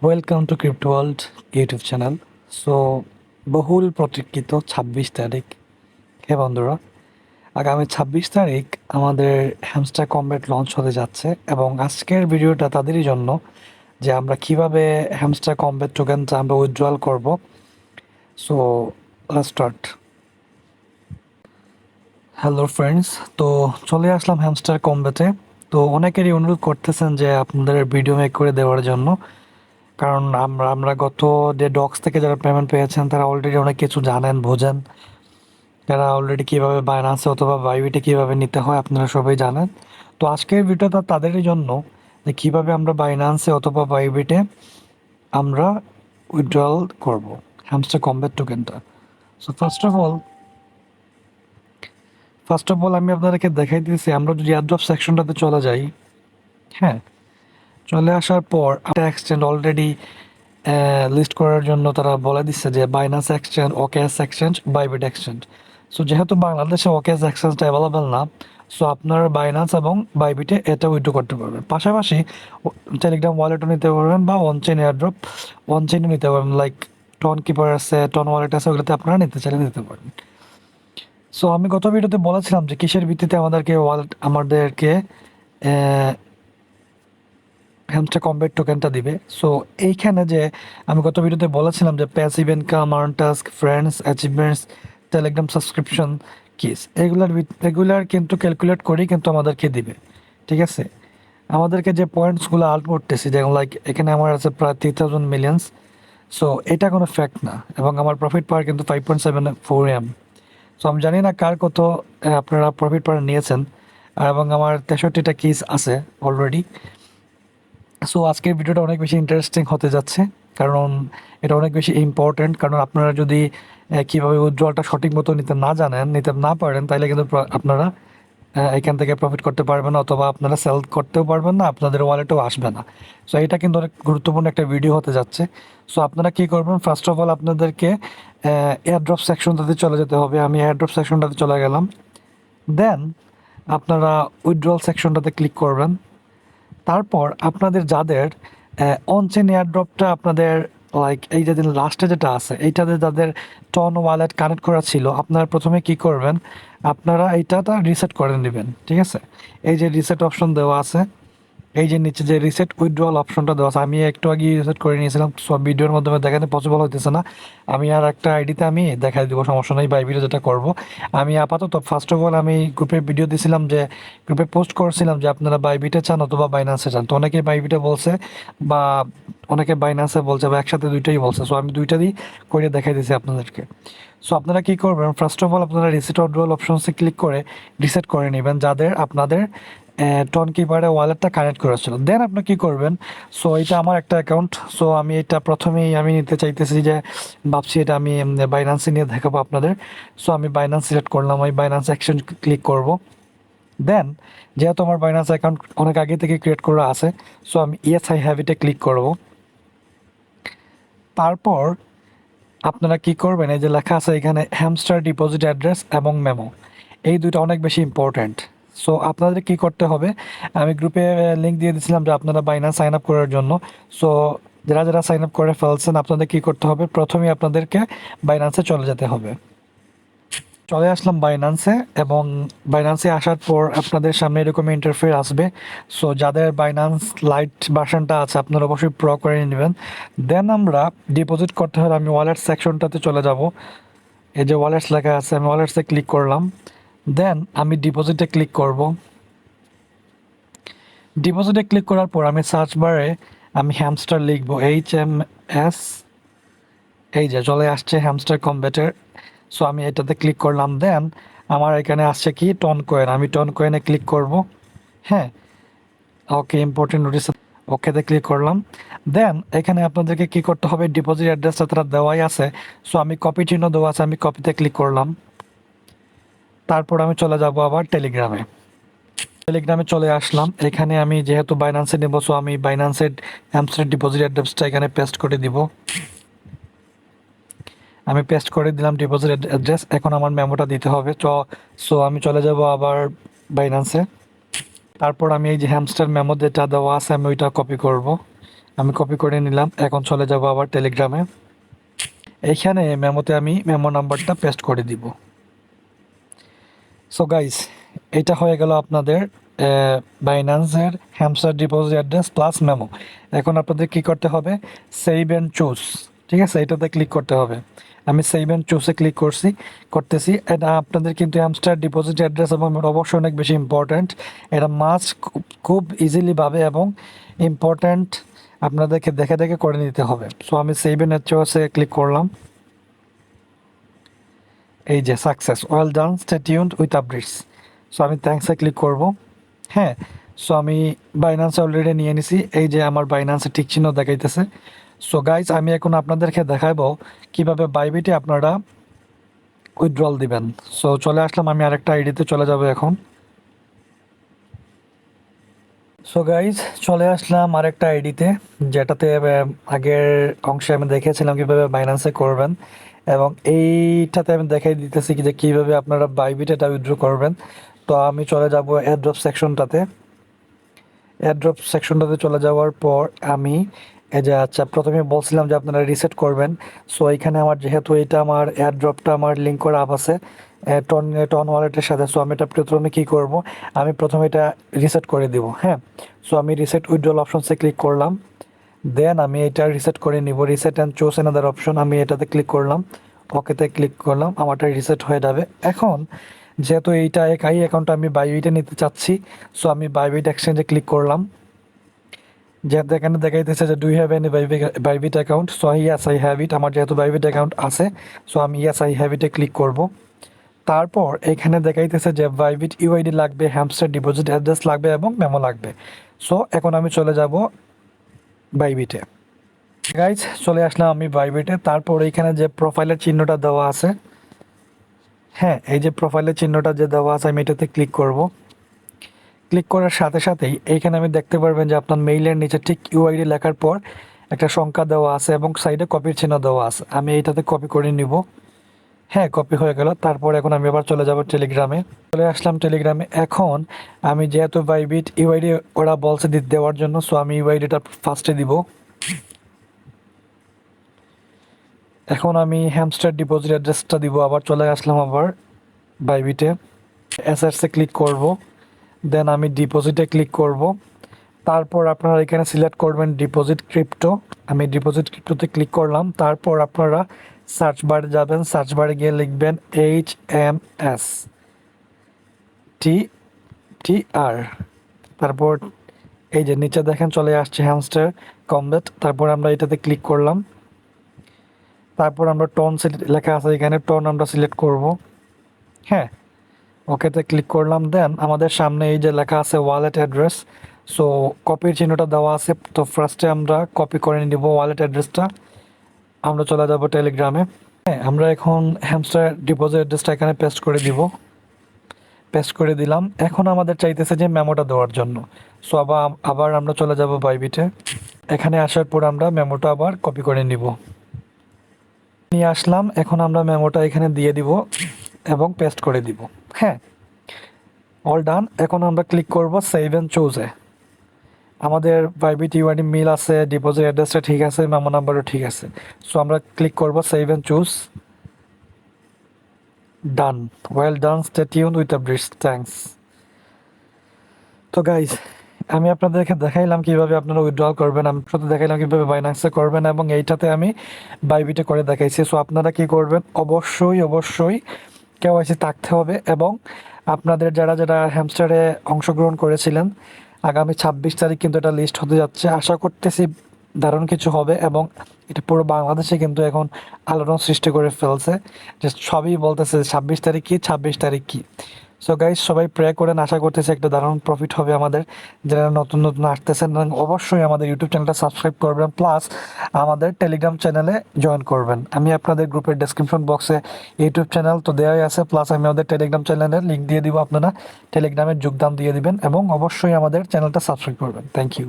Welcome to crypto world YouTube channel. So বহুল প্রতীক্ষিত ২৬ তারিখ, হে বন্ধুরা, আগামী ২৬ তারিখ আমাদের হ্যামস্টার কমব্যাট লঞ্চ হতে যাচ্ছে এবং আজকের ভিডিওটা তাদেরই জন্য যে আমরা কিভাবে হ্যামস্টার কমব্যাট টোকেনটা আমরা উইথড্রয়াল করব। So let's start. Hello friends, তো চলে আসলাম হ্যামস্টার কমব্যাটে। তো অনেকেরই অনুরোধ করতেছেন যে আপনাদের ভিডিও মেক করে দেওয়ার জন্য, কারণ আমরা গত যে ডক্স থেকে যারা পেমেন্ট পেয়েছেন তারা অলরেডি অনেক কিছু জানেন, বোঝেন। তারা অলরেডি কীভাবে বাইনান্সে অথবা বাইবিটে কীভাবে নিতে হয় আপনারা সবাই জানেন। তো আজকের ভিডিওটা তাদেরই জন্য যে কীভাবে আমরা বাইনান্সে অথবা বাইবিটে আমরা উইথড্রল করব হ্যামস্টার কমব্যাট টোকেনটা। সো ফার্স্ট অফ অল আমি আপনাদেরকে দেখাই দিয়েছি, আমরা যদি এয়ারড্রপ সেকশনটাতে চলে যাই। হ্যাঁ, চলে আসার পর একটা এক্সচেঞ্জ অলরেডি লিস্ট করার জন্য তারা বলে দিচ্ছে যে Binance exchange, OKX exchange, Bybit exchange. So যেহেতু বাংলাদেশে ওকেএস এক্সচেঞ্জটা অ্যাভেলেবেল না, সো আপনারা বাইনান্স এবং বাইবিটে এটা উইথড্র করতে পারবেন। পাশাপাশি টেলিগ্রাম ওয়ালেটও নিতে পারবেন বা অনচেইন এয়ারড্রপ অনচেইনও নিতে পারবেন, লাইক টন কিপার আছে, টন ওয়ালেট আছে, ওগুলোতে আপনারা নিতে চাইলে নিতে পারেন। সো আমি গত ভিডিওতে বলেছিলাম যে কিসের ভিত্তিতে আমাদেরকে হ্যামস্টার কমব্যাট টোকেনটা দিবে। সো এইখানে যে আমি গত ভিডিওতে বলেছিলাম যে passive income, earn task, friends, achievements, Telegram subscription, kiss, এগুলার কিন্তু ক্যালকুলেট করেই কিন্তু আমাদেরকে দিবে। ঠিক আছে, আমাদেরকে যে পয়েন্টসগুলো আর্ন করতেছি, যেমন লাইক এখানে আমার আছে প্রায় 3000 মিলিয়ন্স। সো এটা কোনো ফ্যাক্ট না, এবং আমার প্রফিট পাওয়ার কিন্তু 5.74 সো আমি জানি না কার কত আপনারা প্রফিট পাওয়ার নিয়েছেন, এবং আমার 63টা কিস আছে অলরেডি। সো আজকের ভিডিওটা অনেক বেশি ইন্টারেস্টিং হতে যাচ্ছে, কারণ এটা অনেক বেশি ইম্পর্ট্যান্ট। কারণ আপনারা যদি কীভাবে উইথড্রলটা সঠিক মতো নিতে না পারেন, তাহলে কিন্তু আপনারা এখান থেকে প্রফিট করতে পারবেন না, অথবা আপনারা সেল করতেও পারবেন না, আপনাদের ওয়ালেটেও আসবে না। সো এটা কিন্তু অনেক গুরুত্বপূর্ণ একটা ভিডিও হতে যাচ্ছে। সো আপনারা কী করবেন, ফার্স্ট অফ অল আপনাদেরকে এয়ারড্রপ সেকশনটাতে চলে যেতে হবে। আমি এয়ারড্রপ সেকশনটাতে চলে গেলাম। দেন আপনারা উইথড্রল সেকশনটাতে ক্লিক করবেন। তারপর আপনাদের যাদের অনচেন এয়ারড্রপটা আপনাদের লাইক এই যে লাস্টে যেটা আছে, এইটাতে যাদের টন ওয়ালেট কানেক্ট করা ছিল, আপনারা প্রথমে কি করবেন, আপনারা এইটাটা রিসেট করে নেবেন। ঠিক আছে, এই যে রিসেট অপশন দেওয়া আছে, এই যে নিচে যে রিসেট উইথড্রল অপশনটা দেওয়া আছে, আমি একটু আগে রিসেট করে নিয়েছিলাম, সব ভিডিওর মাধ্যমে দেখাতে পসিবল হইতেছে না। আমি আর একটা আইডিতে আমি দেখাই দিব, সমস্যা নেই। বাই ভিডিও যেটা করব আমি আপাতত, ফার্স্ট অফ অল আমি গ্রুপে ভিডিও দিয়েছিলাম, যে গ্রুপে পোস্ট করেছিলাম যে আপনারা বাইবিটে চান অথবা বাইনান্সে চান। তো অনেকে বাইবিটে বলছে বা অনেকে বাইনান্সে বলছে, বা একসাথে দুইটাই বলছে। সো আমি দুইটারই করে দেখাই দিয়েছি আপনাদেরকে। সো আপনারা কী করবেন, ফার্স্ট অফ অল আপনারা রিসেট উইথড্রল অপশনসে ক্লিক করে রিসেট করে নেবেন যাদের আপনাদের টন কিপারে ওয়ালেটটা কানেক্ট করেছিল। দেন আপনি কী করবেন, সো এটা আমার একটা অ্যাকাউন্ট। সো আমি এটা প্রথমেই আমি নিতে চাইতেছি, যে ভাবছি এটা আমি বাইনান্সে নিয়ে দেখাবো আপনাদের। সো আমি বাইনান্স সিলেক্ট করলাম, আমি বাইনান্স এক্সচেঞ্জ ক্লিক করব। দেন যেহেতু আমার বাইনান্স অ্যাকাউন্ট অনেক আগে থেকে ক্রিয়েট করা আছে, সো আমি ইয়েস আই হ্যাভ ইটে ক্লিক করব। তারপর আপনারা কি করবেন, এই যে লেখা আছে এখানে হ্যামস্টার ডিপোজিট অ্যাড্রেস এবং মেমো, এই দুটো অনেক বেশি ইম্পর্ট্যান্ট। সো আপনাদের কি করতে হবে, আমি গ্রুপে লিঙ্ক দিয়ে দিয়েছিলাম যে আপনারা বাইনান্স সাইন আপ করার জন্য। সো যারা যারা সাইন আপ করে ফেলছেন, আপনাদের কি করতে হবে, প্রথমেই আপনাদেরকে বাইনান্সে চলে যেতে হবে। চলে আসলাম বাইনান্সে, এবং বাইনান্সে আসার পর আপনাদের সামনে এরকম ইন্টারফেস আসবে। সো যাদের বাইনান্স লাইট ভার্সনটা আছে, আপনারা অবশ্যই প্রো করে নেবেন। দেন আমরা ডিপোজিট করতে হলে আমি ওয়ালেট সেকশনটাতে চলে যাব। এই যে ওয়ালেটস লেখা আছে, আমি ওয়ালেটসে ক্লিক করলাম। দেন আমি ডিপোজিটে ক্লিক করব। ডিপোজিটে ক্লিক করার পর আমি সার্চ বারে আমি হ্যামস্টার লিখবো, HMS। এই যে চলে আসছে হ্যামস্টার কমব্যাটের। সো আমি এটাতে ক্লিক করলাম। দেন আমার এখানে আসছে কি, টন কয়েন, আমি টন কয়েনে ক্লিক করব। হ্যাঁ, ওকে, ইম্পর্টেন্ট নোটিস, ওকেতে ক্লিক করলাম। দেন এখানে আপনাদেরকে কি করতে হবে, ডিপোজিট অ্যাড্রেসটা তারা দেওয়াই আছে। সো আমি কপি চিহ্ন দেওয়া আছে, আমি কপিতে ক্লিক করলাম। তারপর আমি চলে যাব আবার টেলিগ্রামে চলে আসলাম। এখানে আমি যেহেতু বাইনান্সে নেব, সো আমি বাইনান্সের হ্যামস্টার ডিপোজিট অ্যাড্রেসটা এখানে পেস্ট করে দিব। আমি পেস্ট করে দিলাম ডিপোজিট অ্যাড্রেস। এখন আমার মেমোটা দিতে হবে। সো আমি চলে যাব আবার বাইনান্সে। তারপর আমি এই যে হ্যামস্টার মেমো যেটা দেওয়া আছে, আমি ওইটা কপি করব আমি কপি করে নিলাম। এখন চলে যাব আবার টেলিগ্রামে। এইখানে মেমোতে আমি মেমো নাম্বারটা পেস্ট করে দিব। সো গাইস, এটা হয়ে গেল আপনাদের বাইন্যান্সের hamster deposit address plus memo. এখন আপনাদের কি করতে হবে? সেভ অ্যান্ড চুজ, ঠিক আছে, এটাতে ক্লিক করতে হবে। আমি সেভ অ্যান্ড চুজে ক্লিক করতেছি। এটা আপনাদের কিন্তু হ্যামস্টার ডিপোজিট অ্যাড্রেস এবং অবশ্যই অনেক বেশি ইম্পর্ট্যান্ট। এটা মাস্ট খুব ইজিলি ভাবে এবং ইম্পর্ট্যান্ট আপনাদেরকে দেখে দেখে করে নিতে হবে। সো আমি সেভ অ্যান্ড চুজে ক্লিক করলাম। এই যে success, well done, stay tuned with updates. So আমি থ্যাঙ্কসে ক্লিক করব। হ্যাঁ, সো আমি বাইন্যান্স অলরেডি নিয়ে নিছি। এই যে আমার বাইন্যান্সে টিক চিহ্ন দেখাইতেছে। সো গাইজ, আমি এখন আপনাদেরকে দেখাবো কিভাবে বাইবিটে আপনারা উইথড্রল দিবেন। সো চলে আসলাম, আমি আরেকটা আইডিতে চলে যাব এখন। সো গাইজ, চলে আসলাম আরেকটা আইডিতে, যেটাতে আগের অংশে আমি দেখিয়েছিলাম কীভাবে বাইন্যান্সে করবেন, এবং এইটাতে আমি দেখাই দিতেছি কি যে কীভাবে আপনারা বাইবিট এটা উইথড্র করবেন। তো আমি চলে যাব এয়ারড্রপ সেকশনটাতে। এয়ারড্রপ সেকশনটাতে চলে যাওয়ার পর আমি এই যে আচ্ছা, প্রথমে বলছিলাম যে আপনারা রিসেট করবেন। সো এইখানে আমার যেহেতু এটা আমার এয়ারড্রপটা আমার লিঙ্ক করা আপ আছে টন ওয়ালেটের সাথে, সো আমি এটা প্রথমে কী করব, আমি প্রথমে এটা রিসেট করে দিব। হ্যাঁ, সো আমি রিসেট উইথড্রল অপশনসে ক্লিক করলাম। দেন আমি এটা রিসেট করে নিব। Reset and choose another option, আমি এটাতে ক্লিক করলাম, ওকেতে ক্লিক করলাম, আমারটা রিসেট হয়ে যাবে। এখন যেহেতু এইটা এই অ্যাকাউন্টটা আমি বাইবিটে নিতে চাচ্ছি, সো আমি বাইবিট এক্সচেঞ্জে ক্লিক করলাম। যেহেতু এখানে দেখাইতেছে যে do you have any Bybit account, so yes I have it. আমার যেহেতু বাইবিট অ্যাকাউন্ট আছে, সো আমি ইয়াস আই হ্যাভ ইটে ক্লিক করব। তারপর এখানে দেখাইতেছে যে বাইবিট ইউআইডি লাগবে, হ্যামস্টার ডিপোজিট অ্যাড্রেস লাগবে এবং মেমো লাগবে। সো এখন আমি চলে যাব বাইবিটে। গাইজ, চলে আসলাম আমি বাইবিটে। তারপর এইখানে যে প্রোফাইলের চিহ্নটা দেওয়া আছে, হ্যাঁ, এই যে প্রোফাইলের চিহ্নটা যে দেওয়া আছে, আমি এটাতে ক্লিক করব। ক্লিক করার সাথে সাথেই এইখানে আমি দেখতে পারবেন যে আপনার মেইলের নিচে ঠিক ইউআইডি লেখার পর একটা সংখ্যা দেওয়া আছে এবং সাইডে কপির চিহ্ন দেওয়া আছে। আমি এইটাতে কপি করে নিব। হ্যাঁ, কপি হয়ে গেল। তারপর এখন আমি আবার চলে যাব টেলিগ্রামে। চলে আসলাম টেলিগ্রামে। এখন আমি যেহেতু বাইবিট ইউআইডি ওরা বলছে দেওয়ার জন্য, সো আমি ইউআইডিটা ফার্স্টে দিব। এখন আমি হ্যামস্টার ডিপোজিট অ্যাড্রেসটা দিব। আবার চলে আসলাম আবার বাইবিটে, এসআরসে ক্লিক করব। দেন আমি ডিপোজিটে ক্লিক করব। তারপর আপনারা এখানে সিলেক্ট করবেন ডিপোজিট ক্রিপ্টো। আমি ডিপোজিট ক্রিপ্টোতে ক্লিক করলাম। তারপর আপনারা সার্চ বারে যাবেন, সার্চ বারে গিয়ে লিখবেন HMS TTR। তারপর এই যে নিচে দেখেন চলে আসছে হ্যামস্টার কমবেট। তারপর আমরা এটাতে ক্লিক করলাম। তারপর আমরা টন লেখা আছে এখানে, টন আমরা সিলেক্ট করব। হ্যাঁ, ওকেতে ক্লিক করলাম। দেন আমাদের সামনে এই যে লেখা আছে ওয়ালেট অ্যাড্রেস, সো কপির চিহ্নটা দেওয়া আছে। তো ফার্স্টে আমরা কপি করে নিব ওয়ালেট অ্যাড্রেসটা। আমরা চলে যাব টেলিগ্রামে। হ্যাঁ, আমরা এখন হ্যামস্টার ডিপোজিট অ্যাড্রেসটা এখানে পেস্ট করে দিব। পেস্ট করে দিলাম। এখন আমাদের চাইতেছে যে মেমোটা দেওয়ার জন্য, সো আবার আমরা চলে যাব বাইবিটে। এখানে আসার পর আমরা মেমোটা আবার কপি করে নিব, নিয়ে আসলাম। এখন আমরা মেমোটা এখানে দিয়ে দিব এবং পেস্ট করে দিব। হ্যাঁ, অল ডান। এখন আমরা ক্লিক করব সেভ অ্যান্ড চুজে। আমাদের বাইবিট ইউআইডি মিল আছে, ডিপোজিট অ্যাড্রেসটা ঠিক আছে, মেমো নাম্বারও ঠিক আছে। সো আমরা ক্লিক করব save and choose. Done, well done, stay tuned with updates, thanks. তো গাইজ, আমি আপনাদেরকে দেখাইলাম কীভাবে আপনারা উইথড্রল করবেন, আমি সাথে দেখাইলাম কীভাবে বাইন্যান্সে করবেন, এবং এইটাতে আমি বাইবিটে করে দেখাইছি। সো আপনারা কী করবেন, অবশ্যই কেওয়াইসি থাকতে হবে, এবং আপনাদের যারা যারা হ্যামস্টারে অংশগ্রহণ করেছিলেন, আগামী 26 তারিখ কিন্তু এটা লিস্ট হতে যাচ্ছে। আশা করতেছি দারুণ কিছু হবে, এবং এটা পুরো বাংলাদেশে কিন্তু এখন আলোড়ন সৃষ্টি করে ফেলছে, যে সবই বলতেছে 26 তারিখ কি, 26 তারিখ কি। সো গাইজ, সবাই প্রে করেন, আশা করতেছি একটা দারুণ প্রফিট হবে আমাদের, যারা নতুন নতুন আসতেছেন। এবং অবশ্যই আমাদের ইউটিউব চ্যানেলটা সাবস্ক্রাইব করবেন, প্লাস আমাদের টেলিগ্রাম চ্যানেলে জয়েন করবেন। আমি আপনাদের গ্রুপের ডেসক্রিপশন বক্সে ইউটিউব চ্যানেল তো দেওয়াই আছে, প্লাস আমি আমাদের টেলিগ্রাম চ্যানেলের লিঙ্ক দিয়ে দিব, আপনারা টেলিগ্রামে যোগদান দিয়ে দিবেন, এবং অবশ্যই আমাদের চ্যানেলটা সাবস্ক্রাইব করবেন। Thank you.